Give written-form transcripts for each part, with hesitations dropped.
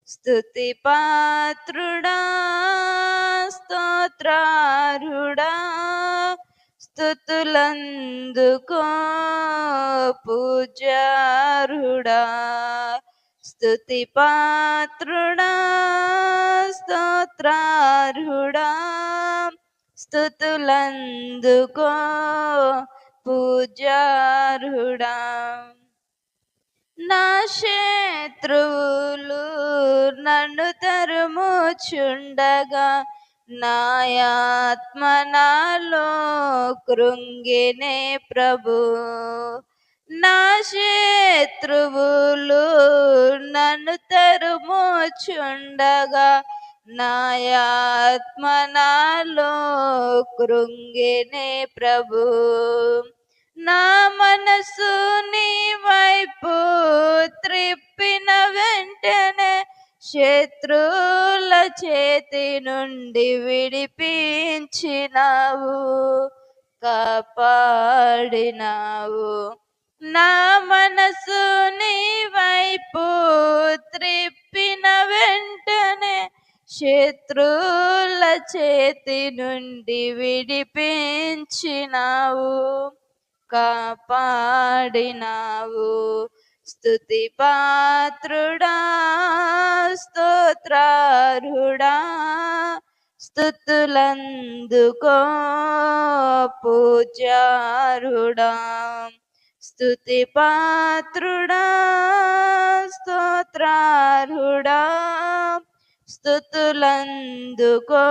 స్తుతి పాత్రుడా, స్తోత్రార్హుడా, స్తుతులందుకో పూజ్యార్హుడా. స్తుతి పాత్రుడా, స్తోత్రార్హుడా, స్తుతులందుకో పూజ్యార్హుడా. నా శత్రువులు నన్ను తరుముచుండగా, నాయాత్మ నాలో కృంగినే ప్రభు. నా శత్రువులు నన్ను తరుముచుండగా, నాయాత్మ నాలో కృంగినే ప్రభు. నా మనసు నీ వైపు త్రిప్పిన వెంటనే, శత్రువుల చేతి నుండి విడిపించినావు, కాపాడినావు. నా మనసు నీ వైపు త్రిప్పిన వెంటనే, శత్రువుల చేతి నుండి విడిపించినావు, కాపాడినావు. స్తుతి పాత్రుడా, స్తోత్రార్హుడా, స్తుతులందుకో పూజ్యార్హుడా. స్తుతి పాత్రుడా, స్తోత్రార్హుడా, స్తుతులందుకో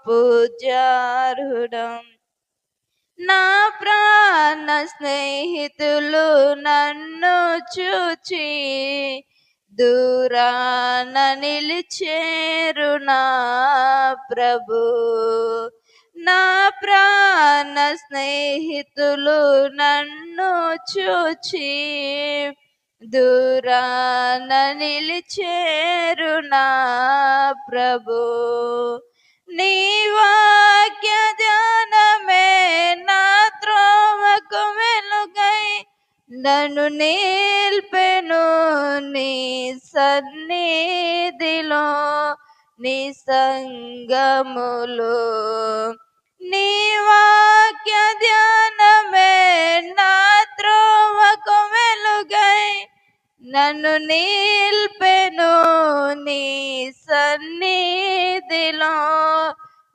పూజ్యార్హుడా. నా ప్రాణ స్నేహితులు నన్ను చూచి దూరాన నిలిచేరు నా ప్రభు. నా ప్రాణ స్నేహితులు నన్ను చూచి దూరాన నిలిచేరు నా ప్రభు. నీ వాక్య ధ్యానమే నా త్రోవకు వెలుగై, నన్ను నిల్పెను నీ సన్నిధిలో, నీ సంగములో. నీ వాక్య ధ్యానమే నా త్రోవకు వెలుగై, నన్ను నిల్పెను నీ సన్నిధిలో,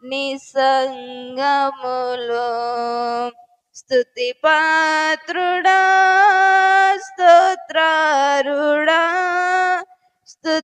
నీ సంగములో. స్తుతి పాత్రుడా, స్తోత్రార్హుడా, స్తుతి